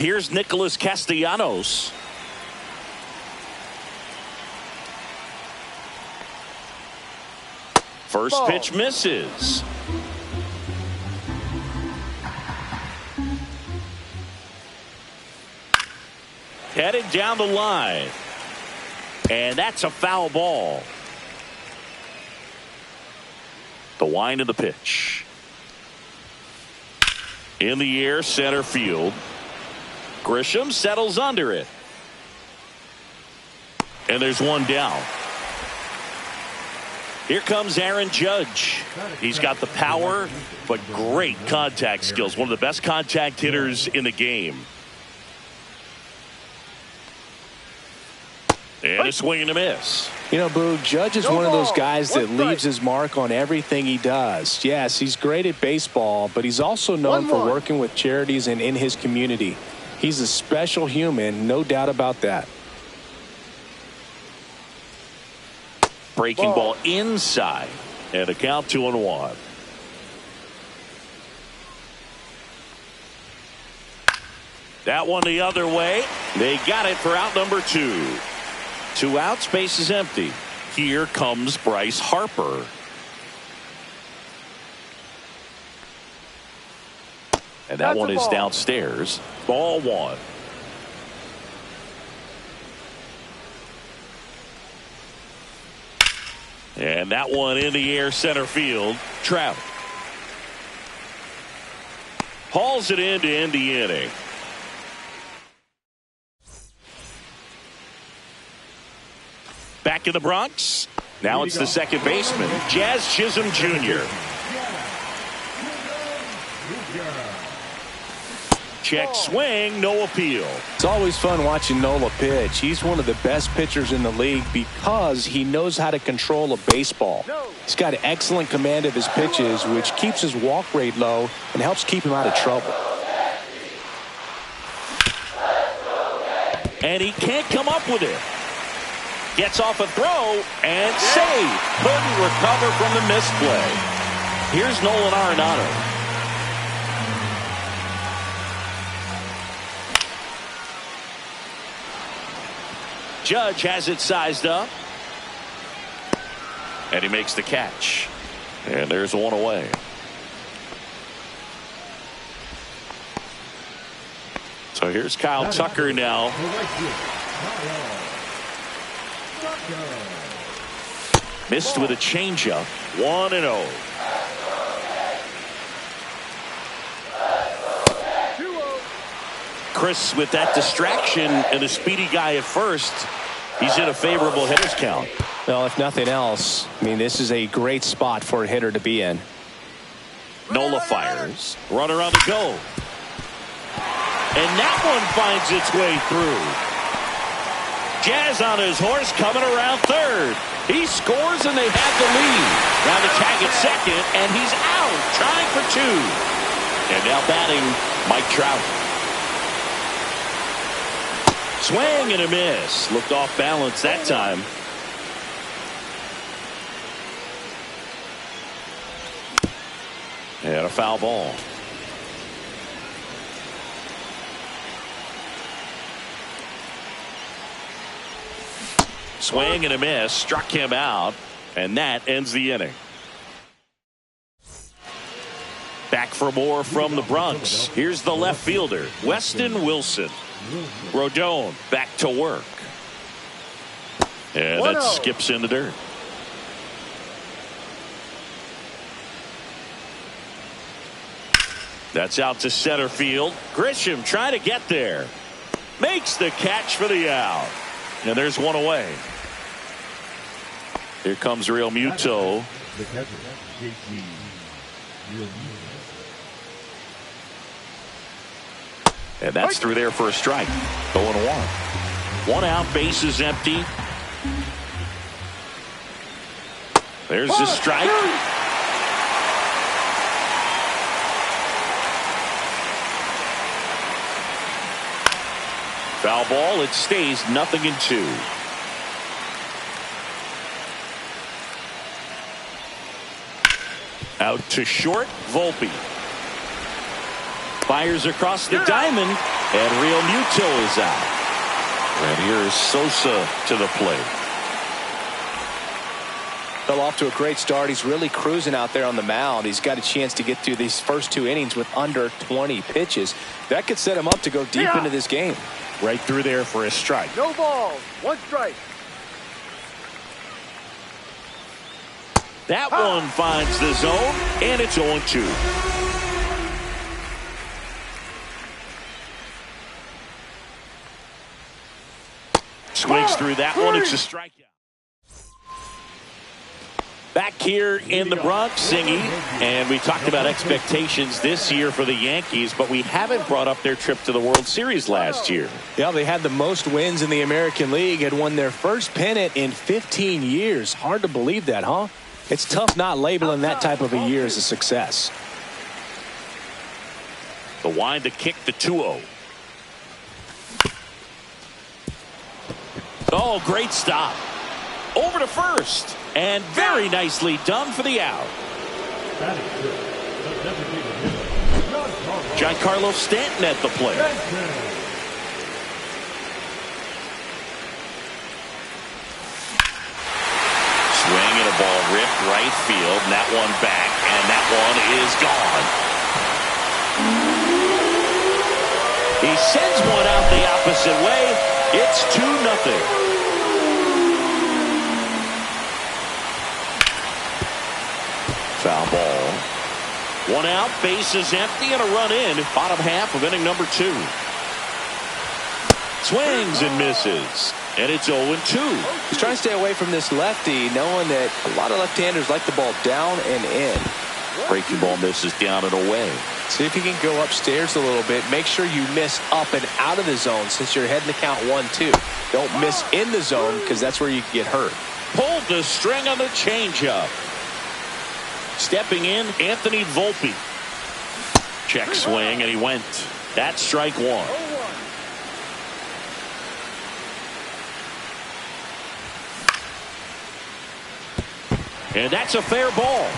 Here's Nicholas Castellanos. First pitch misses. Headed down the line. And that's a foul ball. The wind of the pitch. In the air, center field. Grisham settles under it. And there's one down. Here comes Aaron Judge. He's got the power, but great contact skills. One of the best contact hitters in the game. And a swing and a miss. You know, Boo, Judge is one of those guys that leaves his mark on everything he does. Yes, he's great at baseball, but he's also known for working with charities and in his community. He's a special human, no doubt about that. Breaking ball inside. And a count 2-1. That one the other way. They got it for out number 2. 2 outs, base is empty. Here comes Bryce Harper. And that one is downstairs. Ball 1. And that one in the air, center field. Trout hauls it in to end the inning. Back in the Bronx. Now it's the second baseman, Jazz Chisholm Jr. Check swing, no appeal. It's always fun watching Nola pitch. He's one of the best pitchers in the league because he knows how to control a baseball. He's got excellent command of his pitches, which keeps his walk rate low and helps keep him out of trouble. And he can't come up with it. Gets off a throw and save. Couldn't recover from the misplay. Here's Nolan Arenado. Judge has it sized up. And he makes the catch. And there's one away. So here's Kyle Tucker now. Missed with a changeup. 1-0. Chris with that distraction and a speedy guy at first. He's in a favorable hitter's count. Well, if nothing else, I mean, this is a great spot for a hitter to be in. Nola fires. Runner on the go. And that one finds its way through. Jazz on his horse coming around third. He scores and they have the lead. Now the tag at second and he's out trying for 2. And now batting Mike Trout. Swing and a miss. Looked off balance that time. And a foul ball. Swing and a miss. Struck him out. And that ends the inning. Back for more from the Bronx. Here's the left fielder, Weston Wilson. Rodon back to work. And that skips in the dirt. That's out to center field. Grisham trying to get there. Makes the catch for the out. And there's one away. Here comes Real Muto. And that's through there for a strike. 0-1. 1 out, base is empty. There's the strike. Foul ball. It stays 0-2. Out to short, Volpe. Fires across the diamond. And Real Muto is out. And here's Sosa to the plate. Fell off to a great start. He's really cruising out there on the mound. He's got a chance to get through these first 2 innings with under 20 pitches. That could set him up to go deep into this game. Right through there for a strike. No balls, 1 strike. That one finds the zone, and it's 0-2. Swings through that one. It's a strikeout. Back here in the Bronx, Singy, and we talked about expectations this year for the Yankees, but we haven't brought up their trip to the World Series last year. Yeah, they had the most wins in the American League, had won their first pennant in 15 years. Hard to believe that, huh? It's tough not labeling that type of a year as a success. The wind to kick the 2-0. Oh, great stop. Over to first. And very nicely done for the out. Giancarlo Stanton at the plate. Swing and a ball ripped right field. And that one back. And that one is gone. He sends one out the opposite way. It's 2-0. Foul ball. 1 out, bases empty, and a run in. Bottom half of inning number 2. Swings and misses. And it's 0-2. He's trying to stay away from this lefty, knowing that a lot of left-handers like the ball down and in. Breaking ball misses down and away. See if you can go upstairs a little bit. Make sure you miss up and out of the zone since you're heading to count 1-2. Don't miss in the zone because that's where you can get hurt. Pulled the string on the changeup. Stepping in, Anthony Volpe. Check swing, and he went. That's strike 1. And that's a fair ball.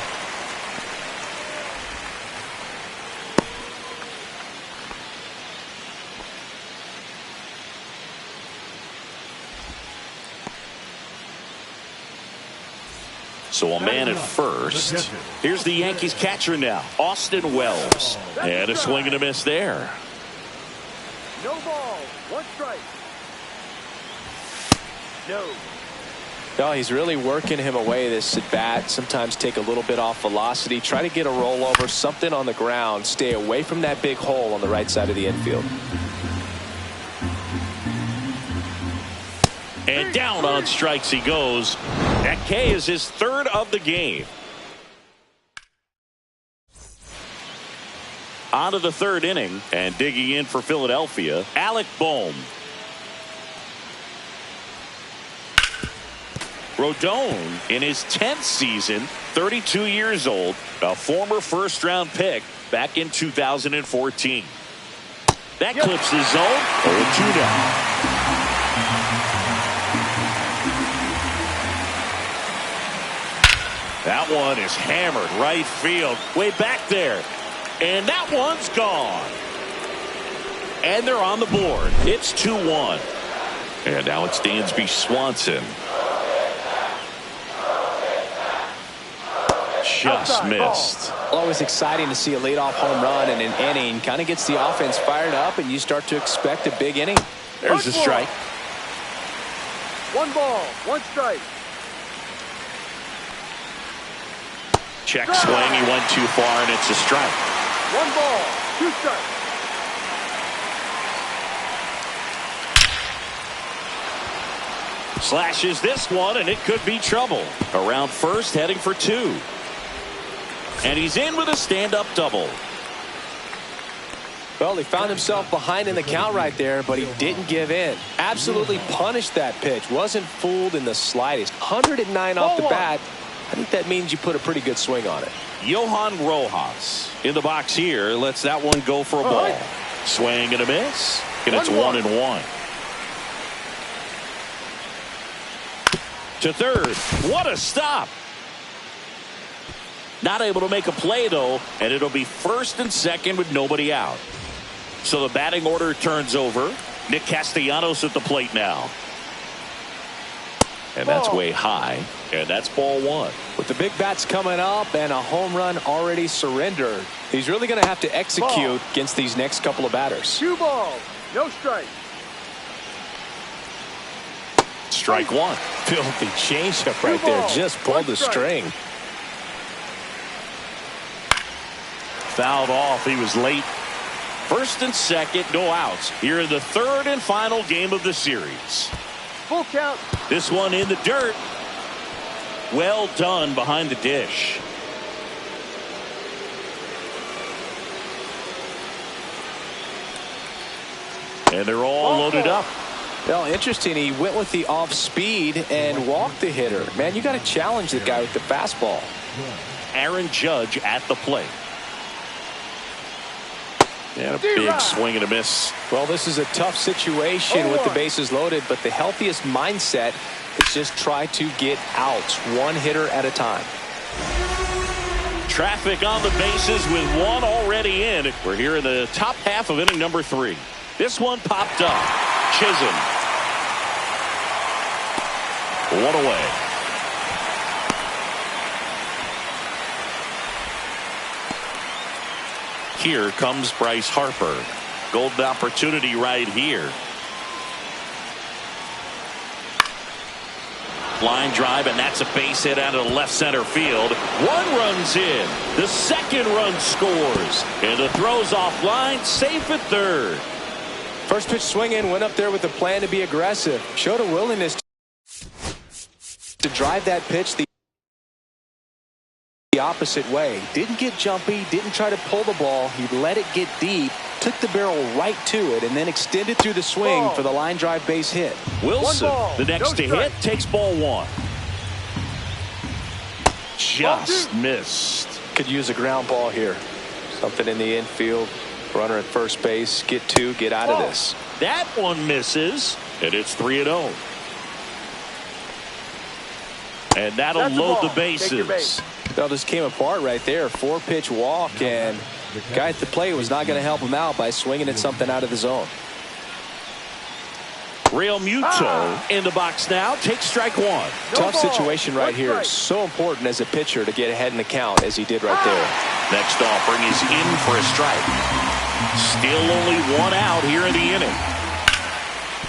So a man at first. Here's the Yankees catcher now, Austin Wells. And a swing and a miss there. No ball, 1 strike. No. No, he's really working him away this at bat. Sometimes take a little bit off velocity. Try to get a rollover, something on the ground. Stay away from that big hole on the right side of the infield. And down on strikes he goes. That K is his 3rd of the game. On to the 3rd inning, and digging in for Philadelphia, Alec Bohm. Rodon in his 10th season, 32 years old, a former first-round pick back in 2014. That clips the zone. 0-2 now. That one is hammered right field, way back there. And that one's gone. And they're on the board. It's 2-1. And now it's Dansby Swanson. Just missed. Always exciting to see a leadoff home run in an inning. Kind of gets the offense fired up, and you start to expect a big inning. There's a strike. 1 ball, 1 strike. Check swing. He went too far, and it's a strike. 1 ball, 2 strikes. Slashes this one, and it could be trouble. Around first, heading for 2. And he's in with a stand-up double. Well, he found himself behind in the count right there, but he didn't give in. Absolutely punished that pitch. Wasn't fooled in the slightest. 109 off the bat. I think that means you put a pretty good swing on it. Johan Rojas in the box here. Lets that one go for a ball. Swing and a miss. And it's 1-1. To third. What a stop. Not able to make a play, though, and it'll be 1st and 2nd with nobody out. So the batting order turns over. Nick Castellanos at the plate now. And that's way high. And that's ball one. With the big bats coming up and a home run already surrendered, he's really going to have to execute against these next couple of batters. 2 balls, no strike. Strike one. Filthy changeup right there. Just pulled the string. Fouled off. He was late. First and second, no outs. Here in the third and final game of the series. Full count. This one in the dirt. Well done behind the dish. And they're all loaded up. Well, interesting. He went with the off speed and walked the hitter. Man, you got to challenge the guy with the fastball. Aaron Judge at the plate. And a big swing and a miss. Well, this is a tough situation with the bases loaded, but the healthiest mindset is just try to get outs, one hitter at a time. Traffic on the bases with one already in. We're here in the top half of inning number 3. This one popped up. Chisholm. One away. Here comes Bryce Harper. Golden opportunity right here. Line drive, and that's a base hit out of left center field. One run's in. The second run scores. And the throw's offline, safe at third. First pitch swinging, went up there with a plan to be aggressive. Showed a willingness to drive that pitch the opposite way. Didn't get jumpy, didn't try to pull the ball. He let it get deep, took the barrel right to it, and then extended through the swing for the line drive base hit. Wilson, the next to hit, takes ball one. Just missed. Could use a ground ball here. Something in the infield. Runner at first base. Get 2, get out of this. That one misses, and it's 3-0. And that'll load the bases. Well, this came apart right there. 4-pitch walk, and the guy at the plate was not going to help him out by swinging at something out of the zone. Real Muto in the box now. Takes strike one. Tough situation right here. So important as a pitcher to get ahead in the count as he did right there. Next offering is in for a strike. Still only one out here in the inning.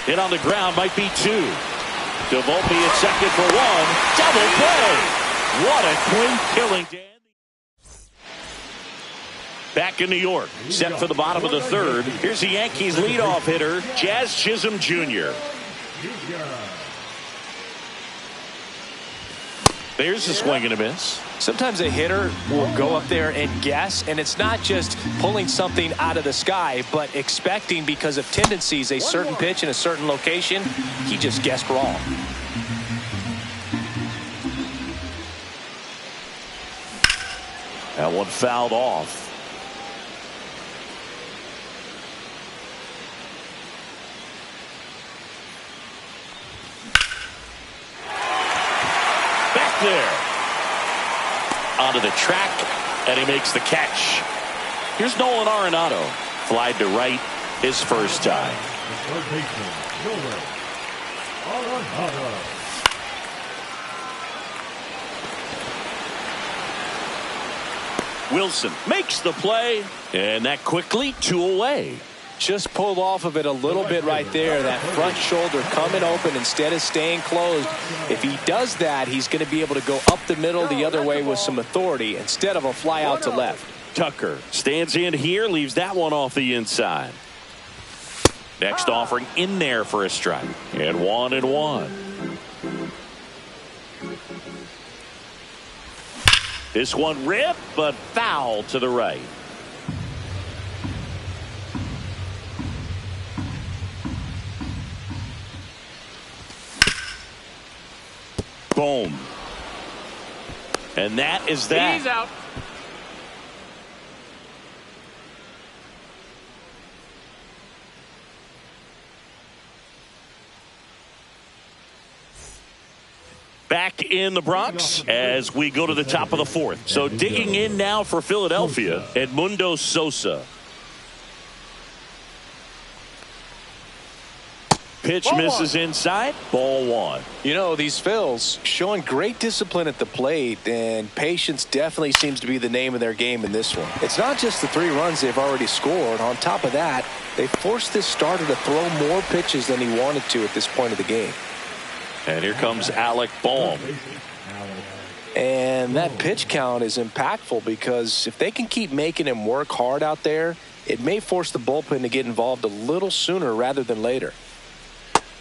Hit on the ground might be 2. DeVolpe at second for 1. Double play. What a clean killing, Dan. Back in New York, set for the bottom of the third. Here's the Yankees leadoff hitter, Jazz Chisholm Jr. There's a swing and a miss. Sometimes a hitter will go up there and guess, and it's not just pulling something out of the sky, but expecting because of tendencies a certain pitch in a certain location. He just guessed wrong. That one fouled off. Back there. Onto the track, and he makes the catch. Here's Nolan Arenado. Flied to right his first time. Wilson makes the play, and that quickly 2 away. Just pulled off of it a little bit right there. That front shoulder coming open instead of staying closed. If he does that, he's going to be able to go up the middle the other way with some authority instead of a fly out to left. Tucker stands in here, leaves that one off the inside. Next offering in there for a strike. And 1-1. This one ripped, but foul to the right. Boom. And that is that. He's out. Back in the Bronx as we go to the top of the fourth. So digging in now for Philadelphia, Edmundo Sosa. pitch Ball misses inside. Ball one. You know, these Phils showing great discipline at the plate, and patience definitely seems to be the name of their game in this one. It's not just the 3 runs they've already scored. On top of that, they forced this starter to throw more pitches than he wanted to at this point of the game. And here comes Alec Bohm. And that pitch count is impactful because if they can keep making him work hard out there, it may force the bullpen to get involved a little sooner rather than later.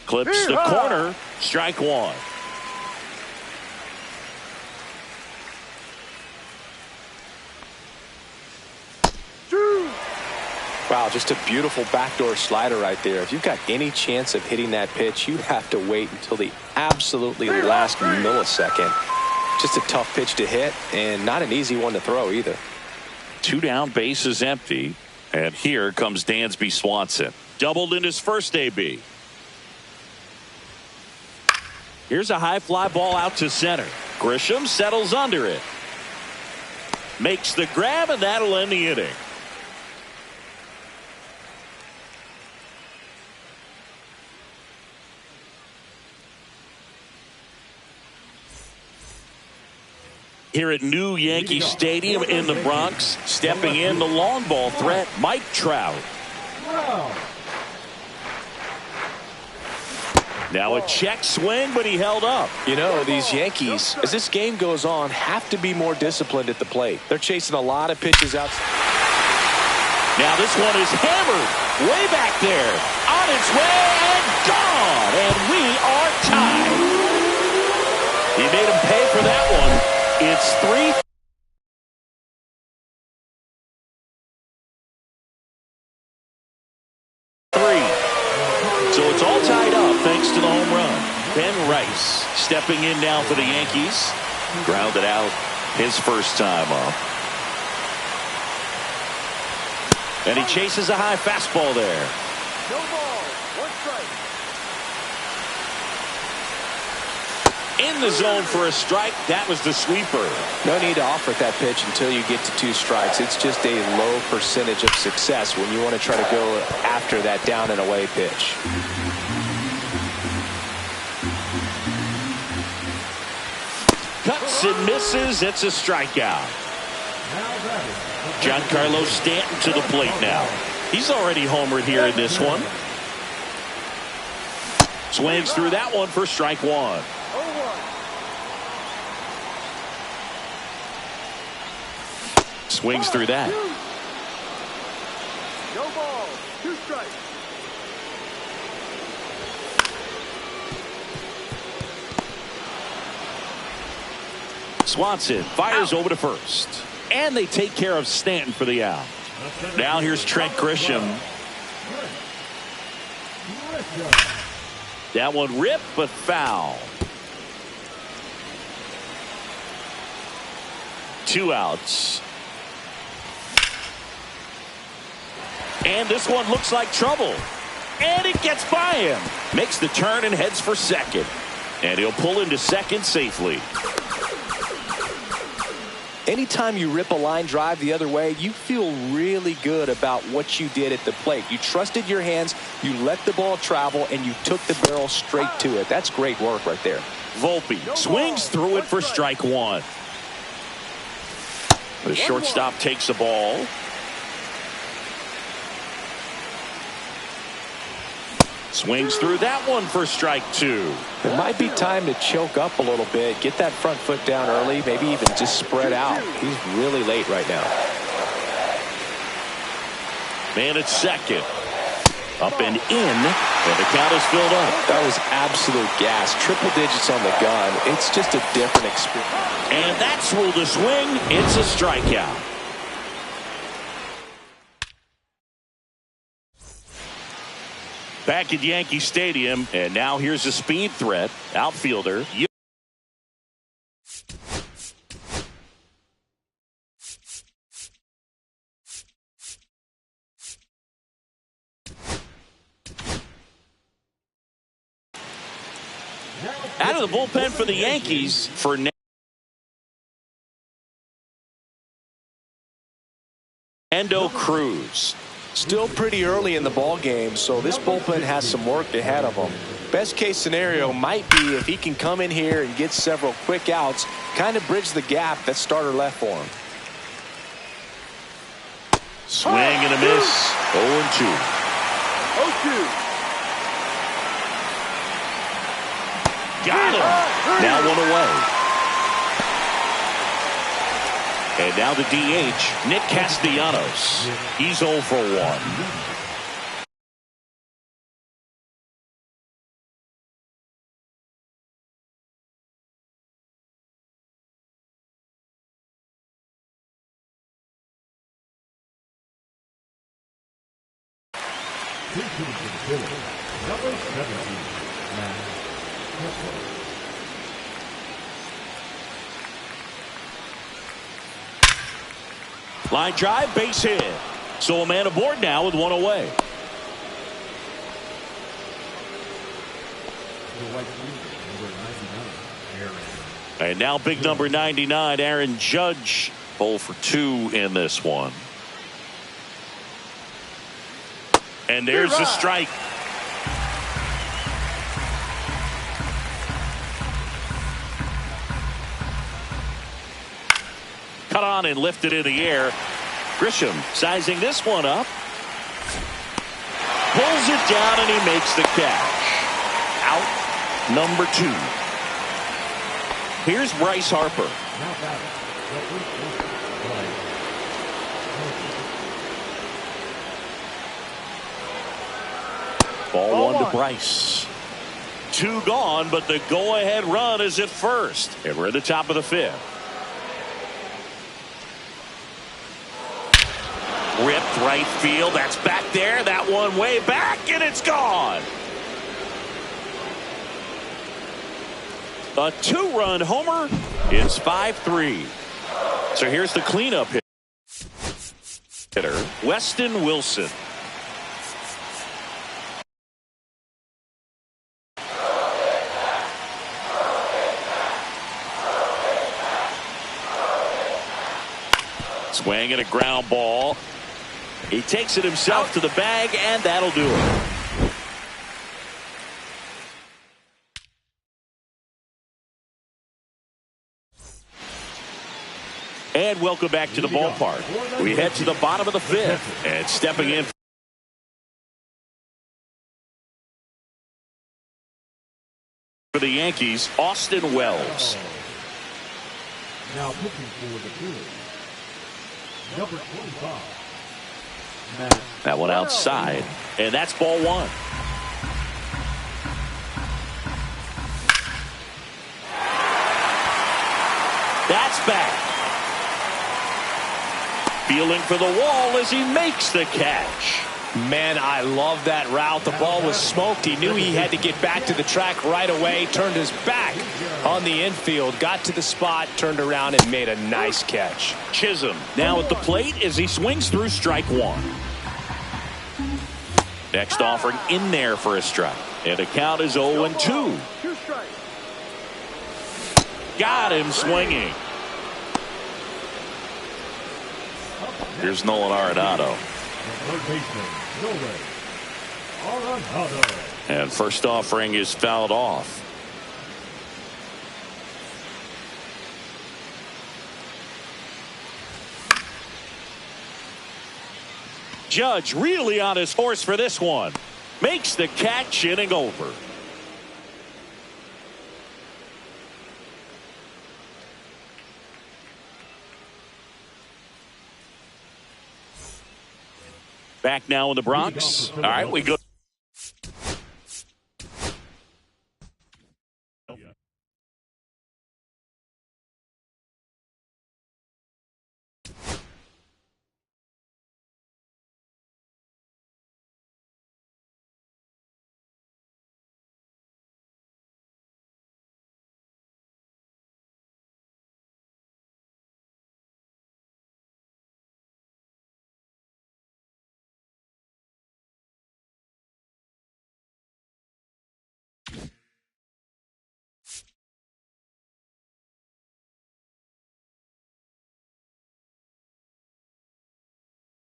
Clips the corner. Strike one. Wow, just a beautiful backdoor slider right there. If you've got any chance of hitting that pitch, you have to wait until the absolutely last millisecond. Just a tough pitch to hit and not an easy one to throw either. 2 down, bases empty. And here comes Dansby Swanson. Doubled in his first AB. Here's a high fly ball out to center. Grisham settles under it. Makes the grab, and that'll end the inning. Here at New Yankee Stadium in the Bronx, stepping in the long ball threat, Mike Trout. Now a check swing, but he held up. You know, these Yankees, as this game goes on, have to be more disciplined at the plate. They're chasing a lot of pitches out. Now this one is hammered way back there. On its way and gone. And we are tied. He made him pay for that one. It's 3-3. So it's all tied up thanks to the home run. Ben Rice stepping in now for the Yankees. Grounded out his first time up. And he chases a high fastball there. No ball. 1 strike. In the zone for a strike. That was the sweeper. No need to offer that pitch until you get to 2 strikes. It's just a low percentage of success when you want to try to go after that down and away pitch. Cuts and misses. It's a strikeout. Giancarlo Stanton to the plate now. He's already homered here in this one. Swings through that one for strike one. Swings through that. No ball. 2 strikes. Swanson fires over to first. And they take care of Stanton for the out. Now here's Trent Grisham. That one ripped but foul. 2 outs. And this one looks like trouble. And it gets by him. Makes the turn and heads for second. And he'll pull into second safely. Anytime you rip a line drive the other way, you feel really good about what you did at the plate. You trusted your hands, you let the ball travel, and you took the barrel straight to it. That's great work right there. Volpe swings through it for strike one. The shortstop takes the ball. Swings through that one for strike two. It might be time to choke up a little bit, get that front foot down early, maybe even just spread out. He's really late right now. Man at second. Up and in, and the count is filled up. That was absolute gas. Triple digits on the gun. It's just a different experience. And that's ruled a swing. It's a strikeout. Back at Yankee Stadium, and now here's a speed threat. Outfielder. Out of the bullpen for the Yankees for Fernando Cruz. Still pretty early in the ball game, so this bullpen has some work ahead of them. Best case scenario might be if he can come in here and get several quick outs, kind of bridge the gap that starter left for him. Swing and a miss. 0-2. 0-2. Got him. Now one away. And now the DH, Nick Castellanos. He's 0 for 1. Line drive, base hit. So a man aboard now with one away. And now big number 99, Aaron Judge, 0 for 2 in this one. And there's a strike. Cut on and lifted in the air. Grisham sizing this one up. Pulls it down and he makes the catch. Out number 2. Here's Bryce Harper. Ball 1 to Bryce. 2 gone, but the go-ahead run is at first. And we're at the top of the 5th. Ripped right field. That's back there. That one way back, and it's gone. A 2-run homer. It's 5-3. So here's the cleanup hitter, Weston Wilson. Swing and a ground ball. He takes it himself to the bag, and that'll do it. And welcome back to the ballpark. We head to the bottom of the 5th, and stepping in for the Yankees, Austin Wells. Now pitching for the Phillies, number 25. That one outside, and that's ball 1. That's back. Feeling for the wall as he makes the catch. Man, I love that route. The ball was smoked. He knew he had to get back to the track right away. Turned his back on the infield. Got to the spot. Turned around and made a nice catch. Chisholm now at the plate as he swings through strike 1. Next offering in there for a strike. And the count is 0-2. Got him swinging. Here's Nolan Arenado. And first offering is fouled off. Judge really on his horse for this one. Makes the catch, inning over. Back now in the Bronx. All right, we go.